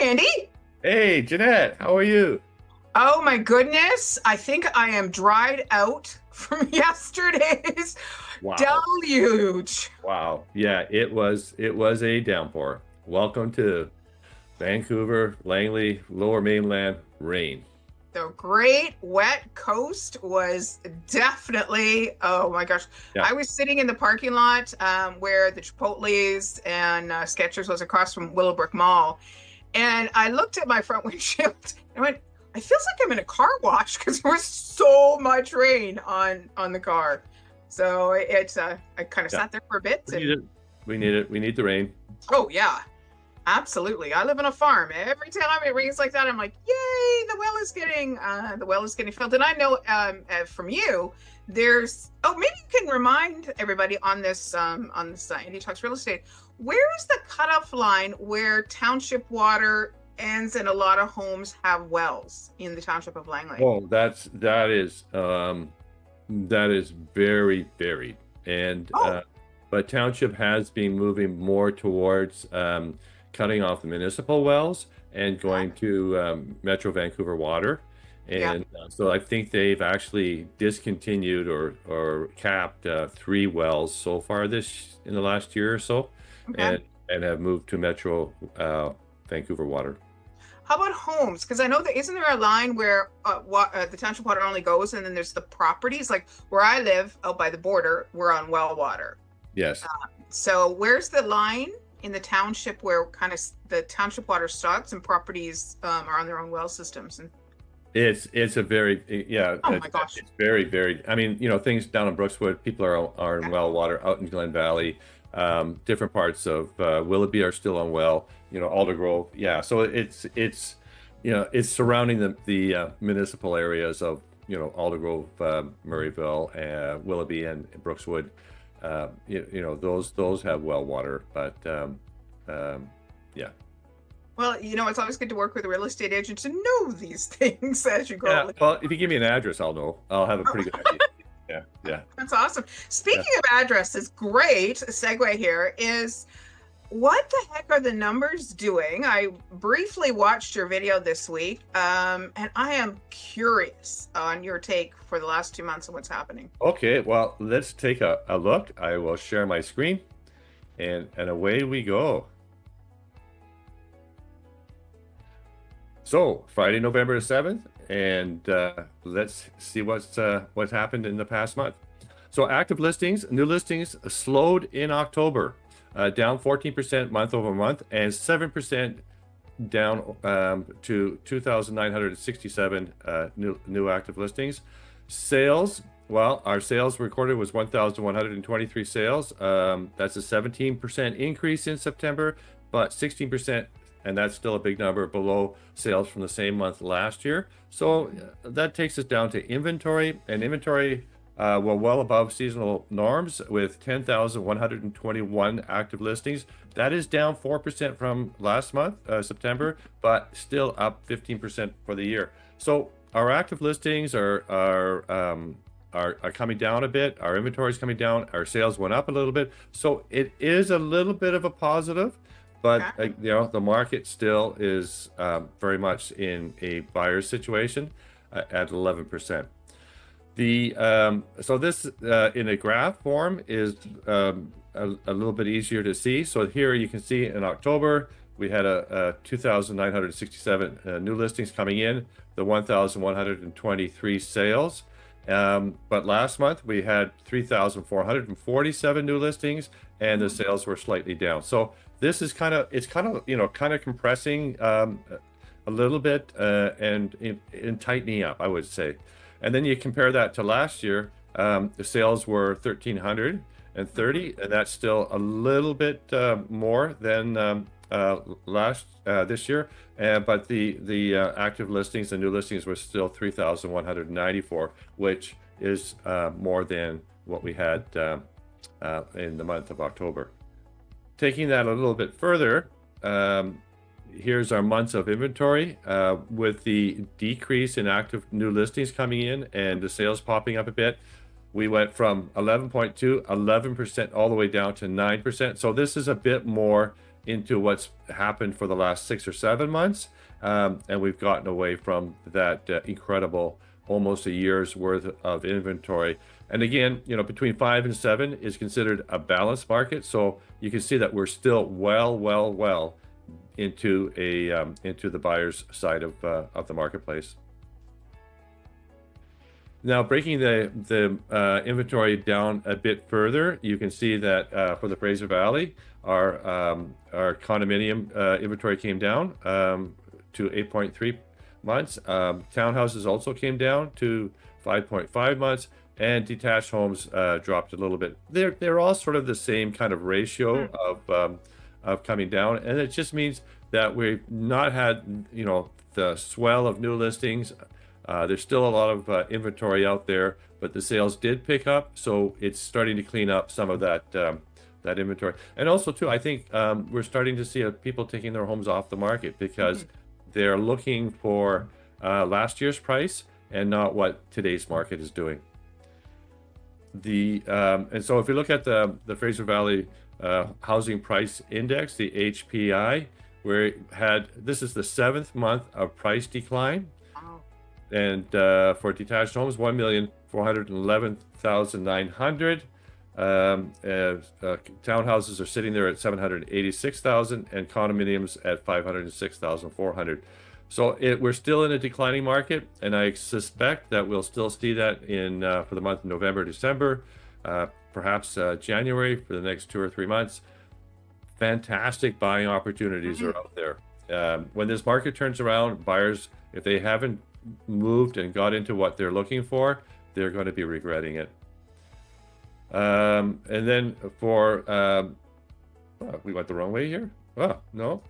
Andy. Hey, Jeanette, how are you? Oh my goodness. I think I am dried out from yesterday's Wow. deluge. Wow. Yeah, it was a downpour. Welcome to Vancouver, Langley, Lower Mainland rain. The great wet coast was definitely, oh my gosh. Yeah. I was sitting in the parking lot where the Chipotle's and Skechers was across from Willowbrook Mall. And I looked at my front windshield and went, it feels like I'm in a car wash because there was so much rain on the car. So I kind of Yeah. sat there for a bit We need and it. We need it. We need the rain. oh yeah, absolutely. I live on a farm. Every time it rains like that, I'm like, yay, the well is getting filled. And I know from you, there's maybe you can remind everybody on this Andy Talks Real Estate. Where is the cutoff line where township water ends and a lot of homes have wells in the township of Langley? Oh, that is very varied. And Oh, but township has been moving more towards cutting off the municipal wells and okay. going to Metro Vancouver Water. Yeah. And so I think they've actually discontinued or capped three wells so far this in the last year or so, Okay. and have moved to Metro Vancouver Water. How about homes? Because I know that isn't there a line where the township water only goes, and then there's the properties. Like where I live, out by the border, we're on well water. Yes. So where's the line in the township where kind of the township water stops and properties are on their own well systems? And It's a very yeah, oh my gosh, it's very very. I mean, things down in Brookswood, people are in yeah. well water. Out in Glen Valley, different parts of Willoughby are still on well. Aldergrove, yeah. So it's surrounding the municipal areas of Aldergrove, Murrayville, Willoughby, and Brookswood. Those have well water, but yeah. Well, it's always good to work with a real estate agent to know these things as you Yeah, go. well, if you give me an address, I'll know. I'll have a pretty good idea. Yeah, yeah, That's awesome. yeah. Speaking of addresses, great segue here is what the heck are the numbers doing? I briefly watched your video this week, and I am curious on your take for the last 2 months of what's happening. Okay, well, let's take a look. I will share my screen, and away we go. So Friday, November the 7th, and let's see what's happened in the past month. So active listings, new listings slowed in October, down 14% month over month, and 7% down to 2,967 new active listings. Sales, well, our sales recorded was 1,123 sales. That's a 17% increase in September, but 16%, and that's still a big number, below sales from the same month last year. So that takes us down to inventory, and inventory well above seasonal norms with 10,121 active listings. That is down 4% from last month, September, but still up 15% for the year. So our active listings are coming down a bit. Our inventory is coming down. Our sales went up a little bit. So it is a little bit of a positive, but Okay. the market still is very much in a buyer's situation at 11%. So this in a graph form is a little bit easier to see. So here you can see in October we had a 2,967 new listings coming in, the 1,123 sales. But last month we had 3,447 new listings, and the sales were slightly down. So this is kind of compressing a little bit and in tightening up, I would say. And then you compare that to last year, the sales were 1,330, and that's still a little bit more than this year. But the active listings and new listings were still 3,194, which is more than what we had in the month of October. Taking that a little bit further, here's our months of inventory with the decrease in active new listings coming in and the sales popping up a bit. We went from 11% all the way down to 9%. So this is a bit more into what's happened for the last 6 or 7 months. And we've gotten away from that incredible almost a year's worth of inventory. And again, between 5 and 7 is considered a balanced market. So you can see that we're still well into the buyer's side of the marketplace. Now, breaking the inventory down a bit further, you can see that for the Fraser Valley, our condominium inventory came down to 8.3 months. Townhouses also came down to 5.5 months, and detached homes dropped a little bit. They're all sort of the same kind of ratio of coming down, and it just means that we've not had the swell of new listings. There's still a lot of inventory out there, but the sales did pick up, so it's starting to clean up some of that inventory. And also, too, I think we're starting to see people taking their homes off the market because they're looking for last year's price and not what today's market is doing. And so if you look at the Fraser Valley Housing Price Index, the HPI, this is the 7th month of price decline. And for detached homes, 1,411,900. Townhouses are sitting there at 786,000, and condominiums at 506,400. So we're still in a declining market, and I suspect that we'll still see that for the month of November, December, perhaps January for the next 2 or 3 months. Fantastic buying opportunities are out there. When this market turns around, buyers, if they haven't moved and got into what they're looking for, they're going to be regretting it. And then we went the wrong way here. Oh, no.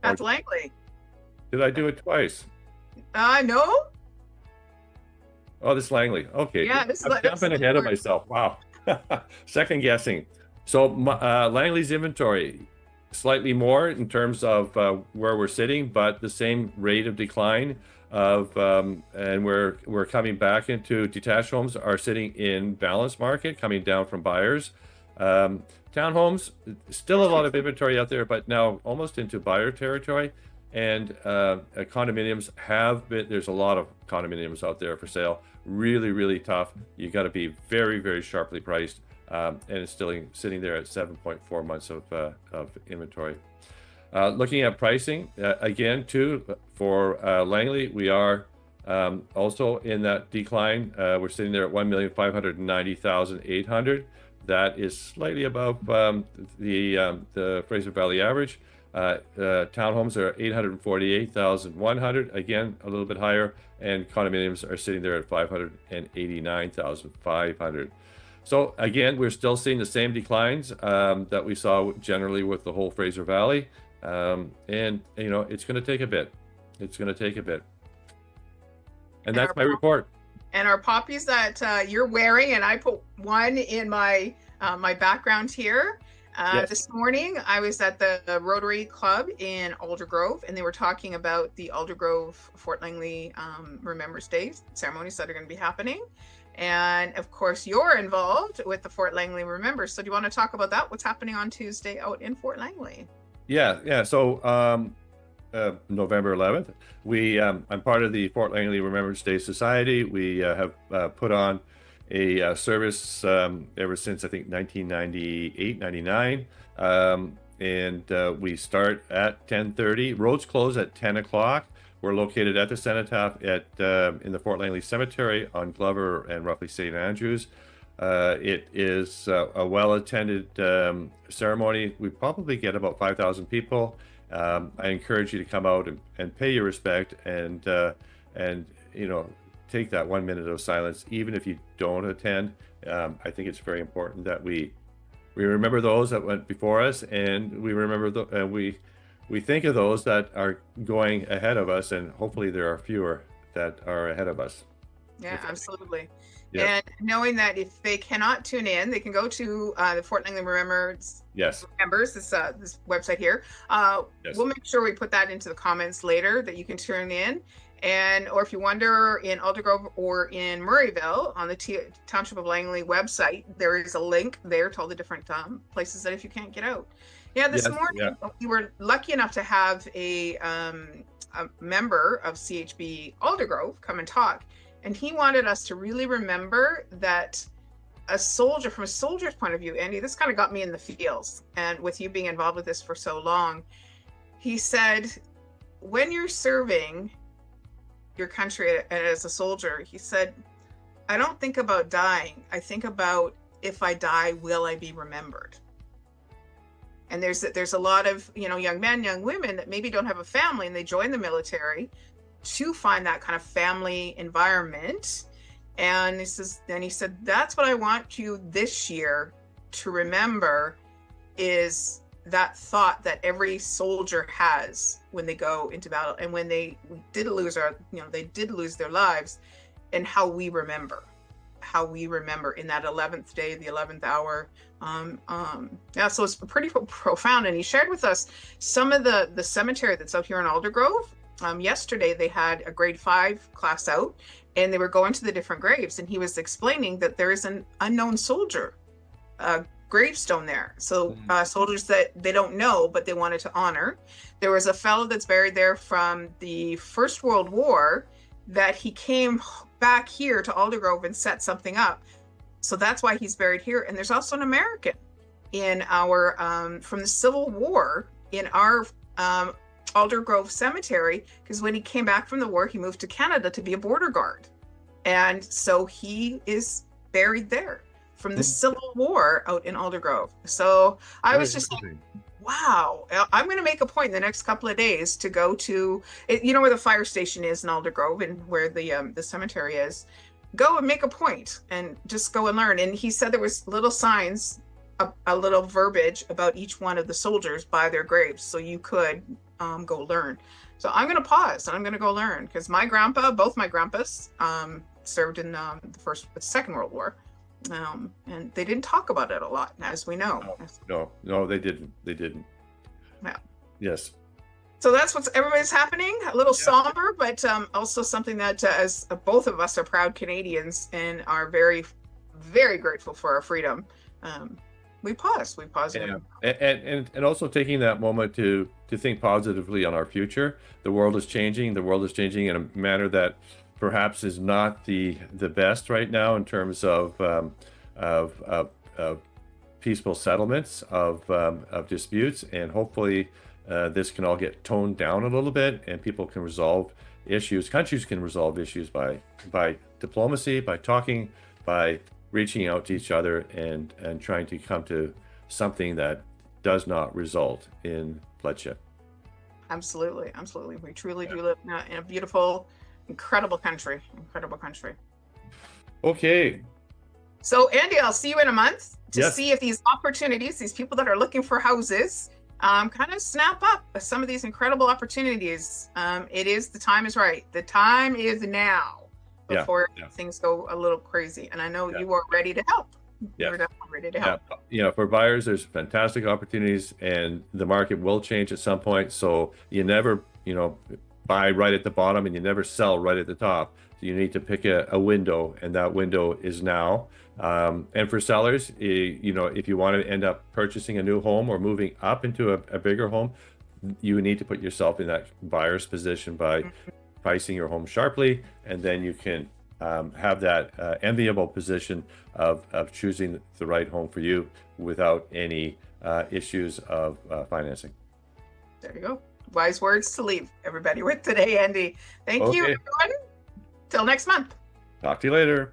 That's Langley. Did I do it twice? No. Oh, this is Langley. Okay. Yeah, I'm jumping ahead of myself. Wow. Second guessing. So Langley's inventory, slightly more in terms of where we're sitting, but the same rate of decline and we're coming back into detached homes are sitting in balanced market, coming down from buyers. Townhomes, still a lot of inventory out there, but now almost into buyer territory. And condominiums there's a lot of condominiums out there for sale. Really tough. You got to be very sharply priced. And it's still sitting there at 7.4 months of inventory. Looking at pricing, again, too, for Langley, we are also in that decline. We're sitting there at 1,590,800. That is slightly above the Fraser Valley average. Townhomes are 848,100, again, a little bit higher, and condominiums are sitting there at 589,500. So again, we're still seeing the same declines that we saw generally with the whole Fraser Valley. And it's going to take a bit. And that's my report. And our poppies that you're wearing, and I put one in my background here. Yes. This morning, I was at the Rotary Club in Aldergrove, and they were talking about the Aldergrove Fort Langley Remembrance Day ceremonies that are going to be happening. And of course, you're involved with the Fort Langley Remembrance. So do you want to talk about that? What's happening on Tuesday out in Fort Langley? Yeah. So November 11th, I'm part of the Fort Langley Remembrance Day Society. We have put on a service ever since, I think, 1998, 99. And we start at 10:30. Roads close at 10 o'clock. We're located at the cenotaph in the Fort Langley Cemetery on Glover and roughly St. Andrews. It is a well-attended ceremony. We probably get about 5,000 people. I encourage you to come out and pay your respect and take that 1 minute of silence, even if you don't attend. I think it's very important that we remember those that went before us, and we remember we think of those that are going ahead of us, and hopefully there are fewer that are ahead of us. Yeah, absolutely. Yeah. And knowing that if they cannot tune in, they can go to the Fort Langley Remembrance. Yes. Remembers this website here. Yes. We'll make sure we put that into the comments later that you can tune in. Or if you wonder in Aldergrove or in Murrayville on the Township of Langley website, there is a link there to all the different places that if you can't get out. Yeah, this Yes, morning yeah. we were lucky enough to have a member of CHB Aldergrove come and talk, and he wanted us to really remember that a soldier, from a soldier's point of view, Andy, this kind of got me in the feels. And with you being involved with this for so long, he said, when you're serving your country as a soldier, he said, I don't think about dying. I think about, if I die, will I be remembered? And there's a lot of, young men, young women that maybe don't have a family and they join the military to find that kind of family environment. And he said, that's what I want you this year to remember, is that thought that every soldier has when they go into battle, and when they did lose their lives, and how we remember in that 11th day, the 11th hour. So it's pretty profound. And he shared with us some of the cemetery that's out here in Aldergrove. Yesterday they had a grade 5 class out, and they were going to the different graves, and he was explaining that there is an unknown soldier gravestone there. So soldiers that they don't know, but they wanted to honor. There was a fellow that's buried there from the First World War, that he came back here to Aldergrove and set something up. So that's why he's buried here. And there's also an American in our from the Civil War in our Aldergrove Cemetery, because when he came back from the war, he moved to Canada to be a border guard. And so he is buried there from the Civil War out in Aldergrove. So I was just like, wow, I'm going to make a point in the next couple of days to go to, where the fire station is in Aldergrove and where the cemetery is. Go and make a point and just go and learn. And he said there was little signs, a little verbiage about each one of the soldiers by their graves, so you could go learn. So I'm going to pause and I'm going to go learn, because both my grandpas served in the Second World War. And they didn't talk about it a lot, as we know. No, they didn't. Yeah. Yes. So that's everybody's happening. A little somber, but also something that, as both of us are proud Canadians and are very, very grateful for our freedom, we pause. And also taking that moment to think positively on our future. The world is changing. The world is changing in a manner that perhaps is not the best right now in terms of peaceful settlements of disputes, and hopefully this can all get toned down a little bit, and people can resolve issues. Countries can resolve issues by diplomacy, by talking, by reaching out to each other, and trying to come to something that does not result in bloodshed. Absolutely. We truly do live in a beautiful, incredible country. Okay. So Andy, I'll see you in a month to see if these opportunities, these people that are looking for houses, kind of snap up some of these incredible opportunities. The time is right. The time is now before things go a little crazy. And I know you are ready to help. You're definitely ready to help. For buyers, there's fantastic opportunities, and the market will change at some point. So you never, buy right at the bottom, and you never sell right at the top. So you need to pick a window, and that window is now. And for sellers, if you want to end up purchasing a new home or moving up into a bigger home, you need to put yourself in that buyer's position by pricing your home sharply, and then you can have that enviable position of choosing the right home for you without any issues of financing. There you go. Wise words to leave everybody with today, Andy. Thank you, everyone. Till next month. Talk to you later.